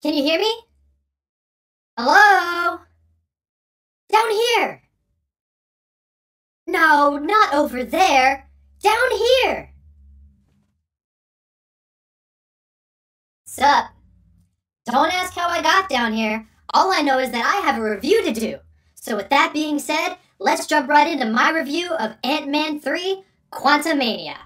Can you hear me? Hello? Down here! No, not over there! Down here! Sup? Don't ask how I got down here. All I know is that I have a review to do. So with that being said, let's jump right into my review of Ant-Man 3, Quantumania.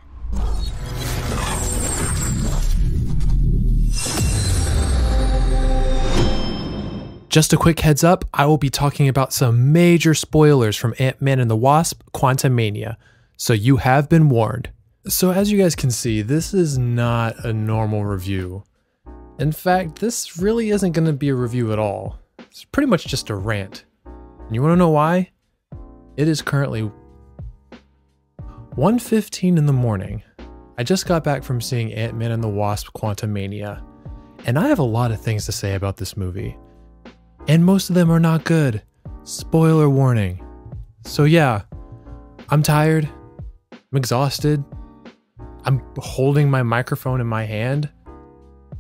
Just a quick heads up, I will be talking about some major spoilers from Ant-Man and the Wasp, Quantumania, so you have been warned. So as you guys can see, this is not a normal review. In fact, this really isn't going to be a review at all. It's pretty much just a rant. And you want to know why? It is currently 1:15 in the morning. I just got back from seeing Ant-Man and the Wasp, Quantumania, and I have a lot of things to say about this movie. And most of them are not good. Spoiler warning. So yeah, I'm tired. I'm exhausted. I'm holding my microphone in my hand.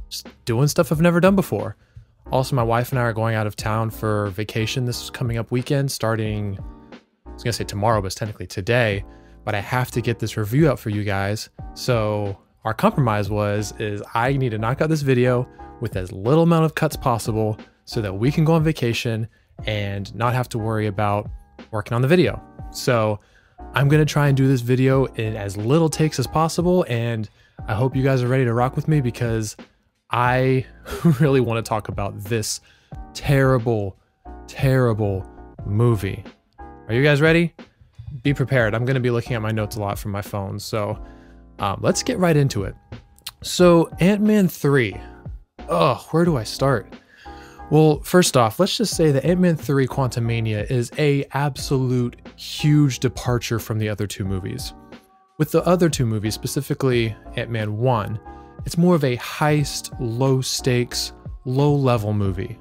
Just doing stuff I've never done before. Also, my wife and I are going out of town for vacation this coming up weekend, starting, I was gonna say tomorrow, but it's technically today. But I have to get this review out for you guys. So our compromise is I need to knock out this video with as little amount of cuts possible, so that we can go on vacation and not have to worry about working on the video. So I'm gonna try and do this video in as little takes as possible, and I hope you guys are ready to rock with me because I really want to talk about this terrible, terrible movie. Are you guys ready? Be prepared. I'm gonna be looking at my notes a lot from my phone, so let's get right into it. So Ant-Man 3. Oh, where do I start? Well, first off, let's just say that Ant-Man 3 Quantumania is a absolute huge departure from the other two movies. With the other two movies, specifically Ant-Man 1, it's more of a heist, low stakes, low level movie.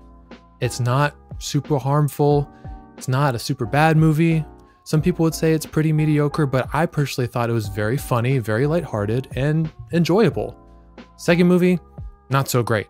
It's not super harmful. It's not a super bad movie. Some people would say it's pretty mediocre, but I personally thought it was very funny, very lighthearted, and enjoyable. Second movie, not so great.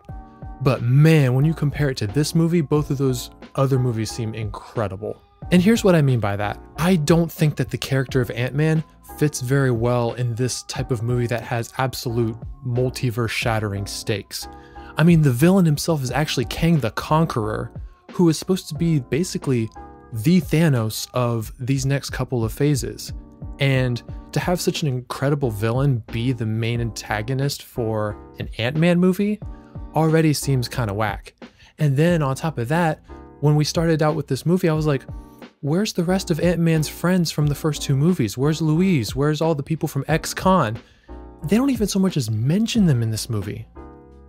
But man, when you compare it to this movie, both of those other movies seem incredible. And here's what I mean by that. I don't think that the character of Ant-Man fits very well in this type of movie that has absolute multiverse shattering stakes. I mean, the villain himself is actually Kang the Conqueror, who is supposed to be basically the Thanos of these next couple of phases. And to have such an incredible villain be the main antagonist for an Ant-Man movie already seems kind of whack. And then on top of that, when we started out with this movie, I was like, where's the rest of Ant-Man's friends from the first two movies? Where's Louise? Where's all the people from Ex-Con? They don't even so much as mention them in this movie.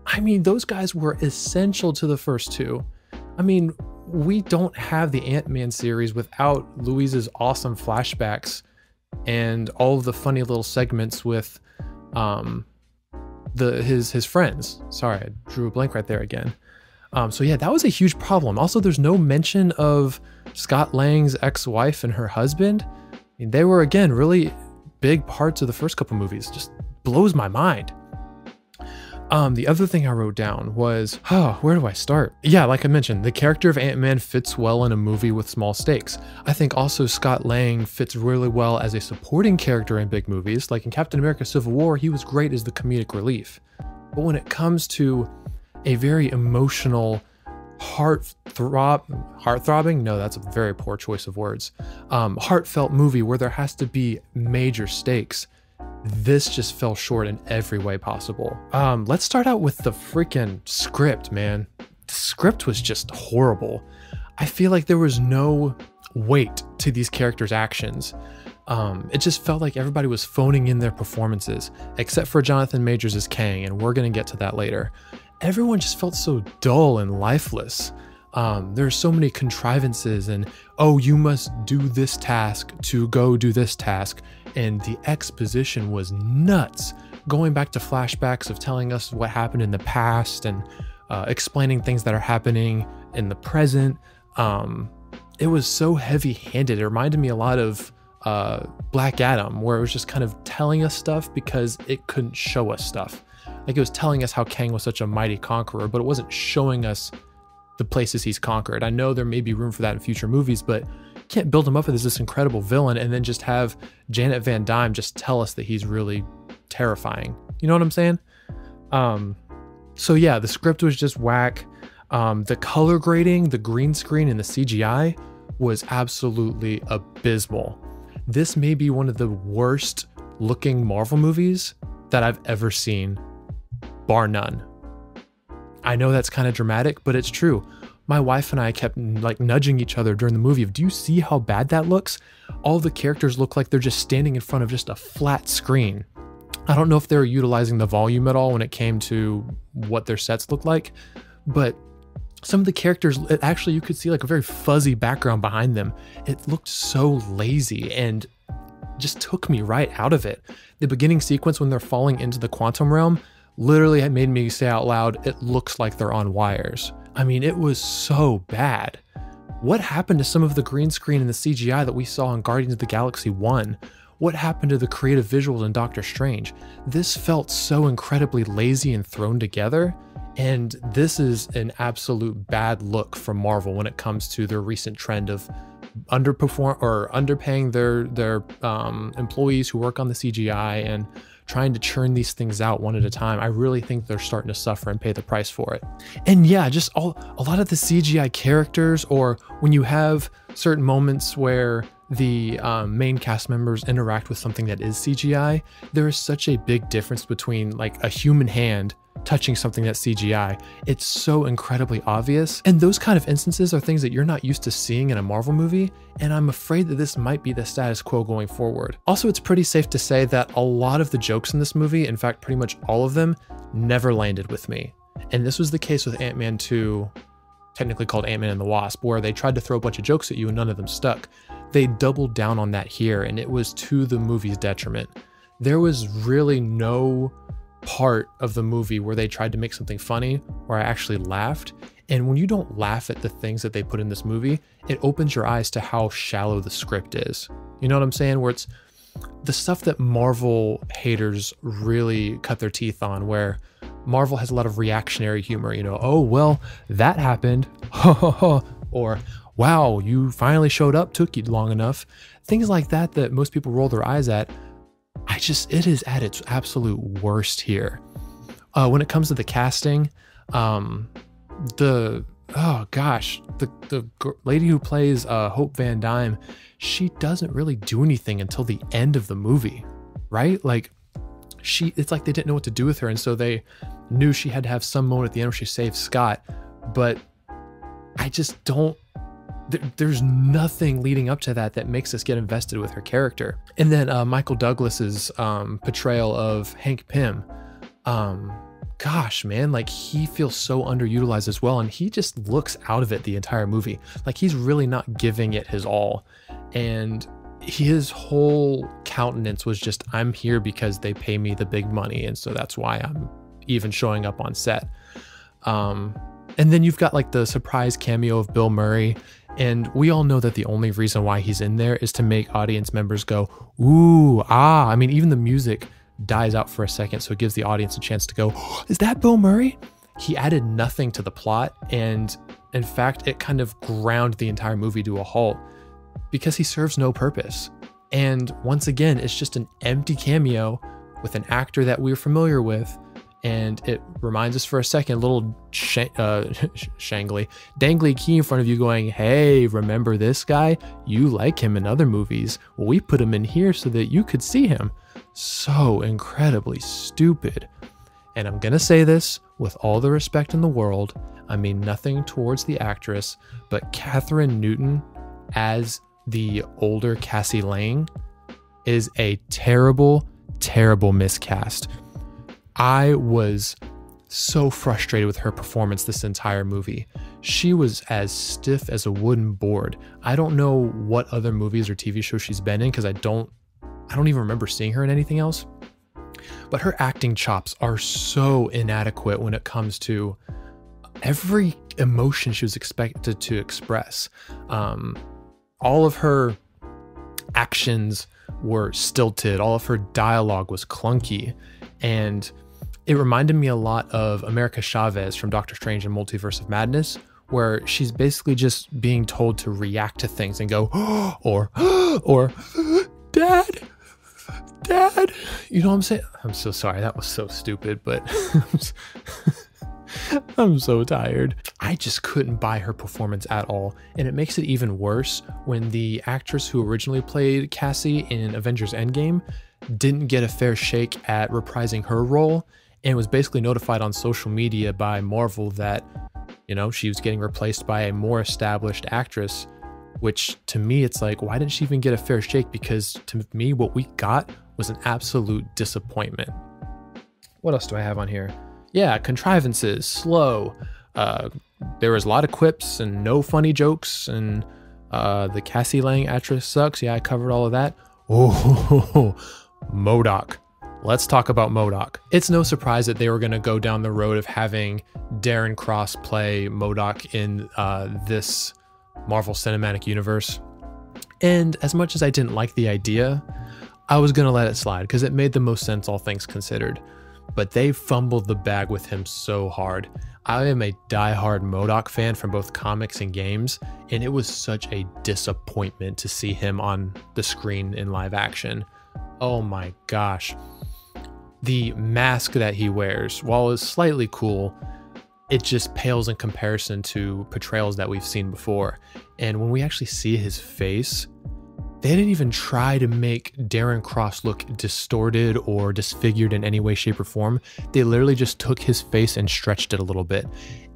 I mean, those guys were essential to the first two. I mean, we don't have the Ant-Man series without Louise's awesome flashbacks and all of the funny little segments with his friends. Sorry, I drew a blank right there again. So yeah, that was a huge problem. Also, there's no mention of Scott Lang's ex-wife and her husband. I mean, they were, again, really big parts of the first couple movies. Just blows my mind. The other thing I wrote down was, where do I start? Yeah, like I mentioned, the character of Ant-Man fits well in a movie with small stakes. I think also Scott Lang fits really well as a supporting character in big movies. Like in Captain America Civil War, he was great as the comedic relief. But when it comes to a very emotional, heart-throbbing? No, that's a very poor choice of words. Heartfelt movie where there has to be major stakes. This just fell short in every way possible. Let's start out with the freaking script, man. The script was just horrible. I feel like there was no weight to these characters' actions. It just felt like everybody was phoning in their performances, except for Jonathan Majors as Kang, and we're gonna get to that later. Everyone just felt so dull and lifeless. There's so many contrivances and, oh, you must do this task to go do this task. And the exposition was nuts. Going back to flashbacks of telling us what happened in the past and explaining things that are happening in the present. It was so heavy-handed. It reminded me a lot of Black Adam, where it was just kind of telling us stuff because it couldn't show us stuff. Like, it was telling us how Kang was such a mighty conqueror, but it wasn't showing us the places he's conquered. I know there may be room for that in future movies, but you can't build him up as this incredible villain and then just have Janet Van Dyne just tell us that he's really terrifying. You know what I'm saying? So yeah, the script was just whack. The color grading, the green screen, and the CGI was absolutely abysmal. This may be one of the worst looking Marvel movies that I've ever seen, bar none. I know that's kind of dramatic, but it's true. My wife and I kept like nudging each other during the movie of, do you see how bad that looks? All the characters look like they're just standing in front of just a flat screen. I don't know if they were utilizing the volume at all when it came to what their sets looked like, but some of the characters, actually you could see like a very fuzzy background behind them. It looked so lazy and just took me right out of it. The beginning sequence when they're falling into the quantum realm literally had made me say out loud, it looks like they're on wires. I mean, it was so bad. What happened to some of the green screen and the CGI that we saw in Guardians of the Galaxy 1? What happened to the creative visuals in Doctor Strange? This felt so incredibly lazy and thrown together. And this is an absolute bad look from Marvel when it comes to their recent trend of underpaying their employees who work on the CGI and trying to churn these things out one at a time. I really think they're starting to suffer and pay the price for it. And yeah, just a lot of the CGI characters, or when you have certain moments where the main cast members interact with something that is CGI, there is such a big difference between like a human hand touching something that's CGI. It's so incredibly obvious. And those kind of instances are things that you're not used to seeing in a Marvel movie. And I'm afraid that this might be the status quo going forward. Also, it's pretty safe to say that a lot of the jokes in this movie, in fact, pretty much all of them, never landed with me. And this was the case with Ant-Man 2, technically called Ant-Man and the Wasp, where they tried to throw a bunch of jokes at you and none of them stuck. They doubled down on that here, and it was to the movie's detriment. There was really no part of the movie where they tried to make something funny where I actually laughed. And when you don't laugh at the things that they put in this movie, it opens your eyes to how shallow the script is. You know what I'm saying? Where it's the stuff that Marvel haters really cut their teeth on, where Marvel has a lot of reactionary humor, you know, oh, well, that happened, or wow, you finally showed up, took you long enough. Things like that that most people roll their eyes at. It is at its absolute worst here. When it comes to the casting, the lady who plays Hope Van Dyne, she doesn't really do anything until the end of the movie, right? Like it's like they didn't know what to do with her, and so they knew she had to have some moment at the end where she saved Scott, but I just don't. There's nothing leading up to that makes us get invested with her character. And then Michael Douglas's portrayal of Hank Pym, gosh, man, like he feels so underutilized as well, and he just looks out of it the entire movie. Like he's really not giving it his all, and his whole countenance was just, I'm here because they pay me the big money, and so that's why I'm even showing up on set. And then you've got like the surprise cameo of Bill Murray. And we all know that the only reason why he's in there is to make audience members go, ooh, ah. I mean, even the music dies out for a second, so it gives the audience a chance to go, oh, is that Bill Murray? He added nothing to the plot. And in fact, it kind of ground the entire movie to a halt because he serves no purpose. And once again, it's just an empty cameo with an actor that we're familiar with. And it reminds us for a second, a little dangly key in front of you going, hey, remember this guy? You like him in other movies. Well, we put him in here so that you could see him. So incredibly stupid. And I'm going to say this with all the respect in the world. I mean nothing towards the actress, but Katheryn Newton as the older Cassie Lang is a terrible, terrible miscast. I was so frustrated with her performance this entire movie. She was as stiff as a wooden board. I don't know what other movies or TV shows she's been in because I don't even remember seeing her in anything else. But her acting chops are so inadequate when it comes to every emotion she was expected to express. All of her actions were stilted. All of her dialogue was clunky. And It reminded me a lot of America Chavez from Doctor Strange and Multiverse of Madness, where she's basically just being told to react to things and go, or Dad, you know what I'm saying? I'm so sorry, that was so stupid, but I'm so tired. I just couldn't buy her performance at all, and it makes it even worse when the actress who originally played Cassie in Avengers Endgame didn't get a fair shake at reprising her role, and was basically notified on social media by Marvel that, you know, she was getting replaced by a more established actress, which to me, it's like, why didn't she even get a fair shake? Because to me, what we got was an absolute disappointment. What else do I have on here? Yeah, contrivances, slow. There was a lot of quips and no funny jokes, and the Cassie Lang actress sucks. Yeah, I covered all of that. Oh, MODOK. Let's talk about MODOK. It's no surprise that they were going to go down the road of having Darren Cross play MODOK in this Marvel Cinematic Universe. And as much as I didn't like the idea, I was going to let it slide because it made the most sense, all things considered. But they fumbled the bag with him so hard. I am a diehard MODOK fan from both comics and games, and it was such a disappointment to see him on the screen in live action. Oh my gosh. The mask that he wears, while it's slightly cool, it just pales in comparison to portrayals that we've seen before. And when we actually see his face, they didn't even try to make Darren Cross look distorted or disfigured in any way, shape, or form. They literally just took his face and stretched it a little bit,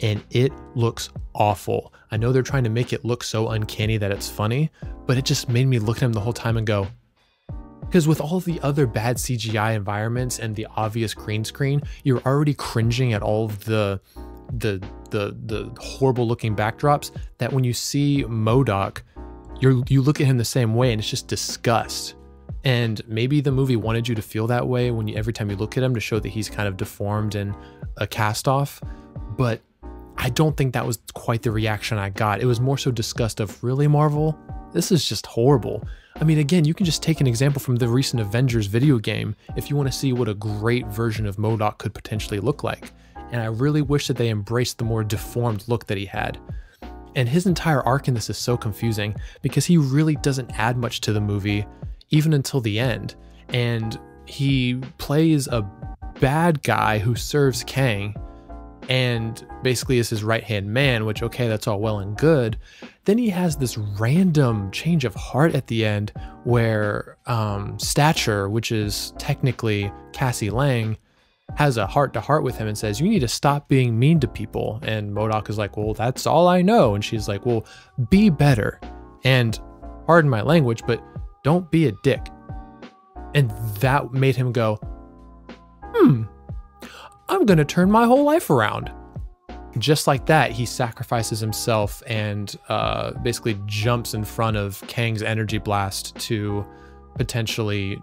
and it looks awful. I know they're trying to make it look so uncanny that it's funny, but it just made me look at him the whole time and go, because with all the other bad CGI environments and the obvious green screen, you're already cringing at all of the horrible looking backdrops, that when you see MODOK, you look at him the same way, and it's just disgust. And maybe the movie wanted you to feel that way when every time you look at him, to show that he's kind of deformed and a cast off. But I don't think that was quite the reaction I got. It was more so disgust of, really, Marvel? This is just horrible. I mean, again, you can just take an example from the recent Avengers video game if you want to see what a great version of MODOK could potentially look like. And I really wish that they embraced the more deformed look that he had. And his entire arc in this is so confusing because he really doesn't add much to the movie, even until the end. And he plays a bad guy who serves Kang and basically is his right-hand man, which, okay, that's all well and good. Then he has this random change of heart at the end where Stature, which is technically Cassie Lang, has a heart-to-heart with him and says, you need to stop being mean to people. And MODOK is like, well, that's all I know. And she's like, well, be better. And pardon my language, but don't be a dick. And that made him go, I'm gonna turn my whole life around. Just like that, he sacrifices himself and basically jumps in front of Kang's energy blast to potentially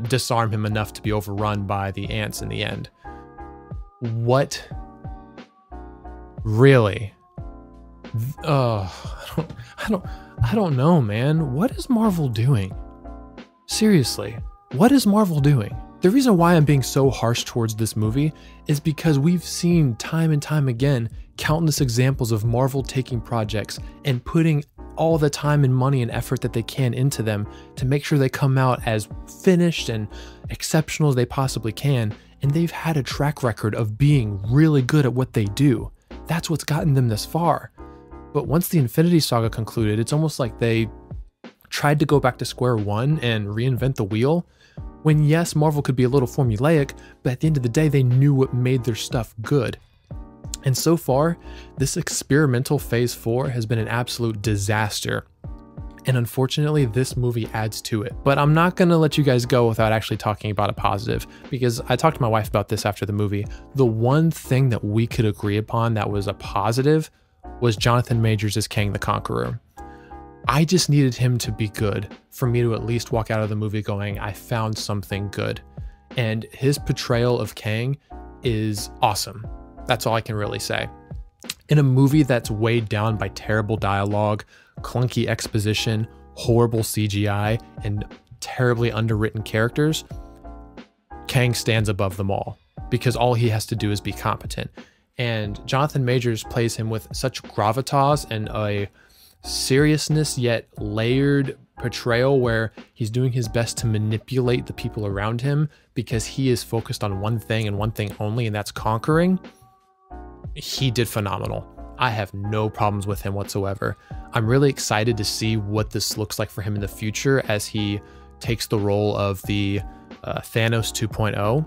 disarm him enough to be overrun by the ants in the end. What? Really? I don't know, man. What is Marvel doing? Seriously, what is Marvel doing? The reason why I'm being so harsh towards this movie is because we've seen time and time again countless examples of Marvel taking projects and putting all the time and money and effort that they can into them to make sure they come out as finished and exceptional as they possibly can, and they've had a track record of being really good at what they do. That's what's gotten them this far. But once the Infinity Saga concluded, it's almost like they tried to go back to square one and reinvent the wheel, when yes, Marvel could be a little formulaic, but at the end of the day, they knew what made their stuff good. And so far, this experimental Phase 4 has been an absolute disaster. And unfortunately, this movie adds to it. But I'm not gonna let you guys go without actually talking about a positive, because I talked to my wife about this after the movie. The one thing that we could agree upon that was a positive was Jonathan Majors as Kang the Conqueror. I just needed him to be good for me to at least walk out of the movie going, I found something good. And his portrayal of Kang is awesome. That's all I can really say. In a movie that's weighed down by terrible dialogue, clunky exposition, horrible CGI, and terribly underwritten characters, Kang stands above them all. because all he has to do is be competent. And Jonathan Majors plays him with such gravitas and a seriousness yet layered portrayal where he's doing his best to manipulate the people around him because he is focused on one thing and one thing only, and that's conquering. He did phenomenal. I have no problems with him whatsoever. I'm really excited to see what this looks like for him in the future as he takes the role of the Thanos 2.0.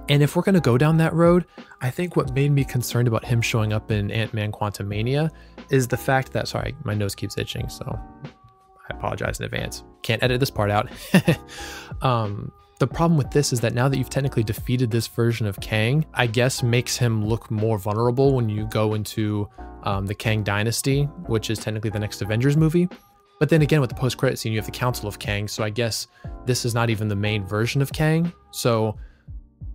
And if we're going to go down that road, I think what made me concerned about him showing up in Ant-Man Quantumania is the fact that, sorry, my nose keeps itching, so I apologize in advance. Can't edit this part out. The problem with this is that now that you've technically defeated this version of Kang, I guess makes him look more vulnerable when you go into the Kang Dynasty, which is technically the next Avengers movie. But then again, with the post-credit scene, you have the Council of Kang, so I guess this is not even the main version of Kang. So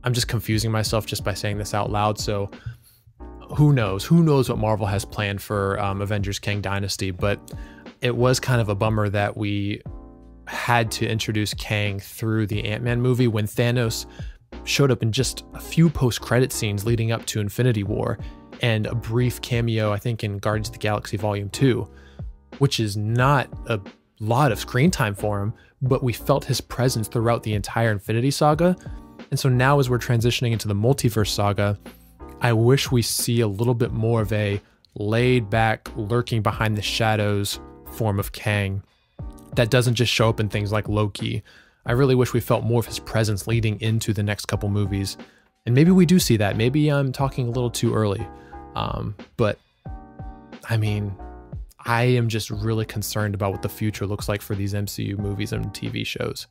I'm just confusing myself just by saying this out loud. So who knows? Who knows what Marvel has planned for Avengers Kang Dynasty? But it was kind of a bummer that we had to introduce Kang through the Ant-Man movie when Thanos showed up in just a few post-credit scenes leading up to Infinity War and a brief cameo, I think, in Guardians of the Galaxy Volume 2, which is not a lot of screen time for him, but we felt his presence throughout the entire Infinity Saga. And so now as we're transitioning into the multiverse saga, I wish we see a little bit more of a laid back, lurking behind the shadows form of Kang that doesn't just show up in things like Loki. I really wish we felt more of his presence leading into the next couple movies. And maybe we do see that. Maybe I'm talking a little too early. But I mean, I am just really concerned about what the future looks like for these MCU movies and TV shows.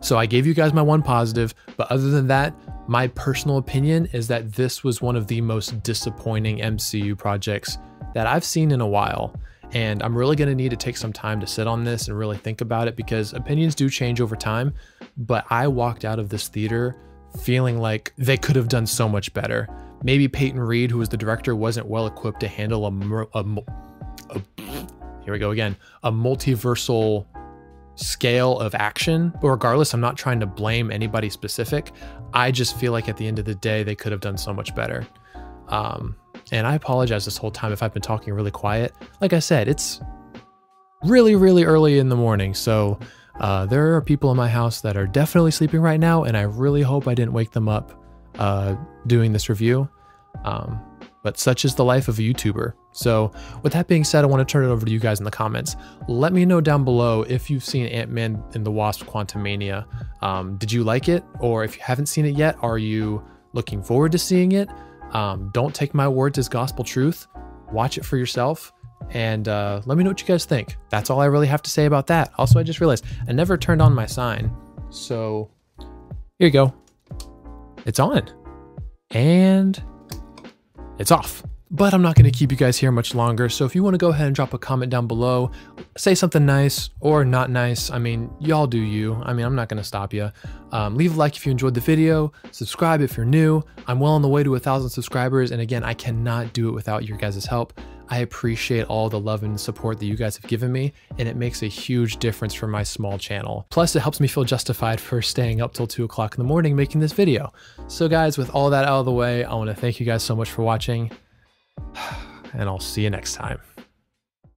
So I gave you guys my one positive, but other than that, my personal opinion is that this was one of the most disappointing MCU projects that I've seen in a while. And I'm really going to need to take some time to sit on this and really think about it because opinions do change over time. But I walked out of this theater feeling like they could have done so much better. Maybe Peyton Reed, who was the director, wasn't well equipped to handle a multiversal scale of action. But regardless, I'm not trying to blame anybody specific. I just feel like at the end of the day, they could have done so much better. And I apologize this whole time if I've been talking really quiet. Like I said, it's really, really early in the morning. So there are people in my house that are definitely sleeping right now. And I really hope I didn't wake them up doing this review. But such is the life of a YouTuber. So with that being said, I want to turn it over to you guys in the comments. Let me know down below if you've seen Ant-Man and the Wasp Quantumania. Did you like it? Or if you haven't seen it yet, are you looking forward to seeing it? Don't take my words as gospel truth. Watch it for yourself. And let me know what you guys think. That's all I really have to say about that. Also, I just realized I never turned on my sign. So here you go. It's on. And it's off. But I'm not going to keep you guys here much longer. So if you want to go ahead and drop a comment down below, say something nice or not nice. I mean, y'all do you. I mean, I'm not going to stop you. Leave a like if you enjoyed the video. Subscribe if you're new. I'm well on the way to 1,000 subscribers. And again, I cannot do it without your guys' help. I appreciate all the love and support that you guys have given me, and it makes a huge difference for my small channel. Plus, it helps me feel justified for staying up till 2 o'clock in the morning making this video. So guys, with all that out of the way, I want to thank you guys so much for watching, and I'll see you next time.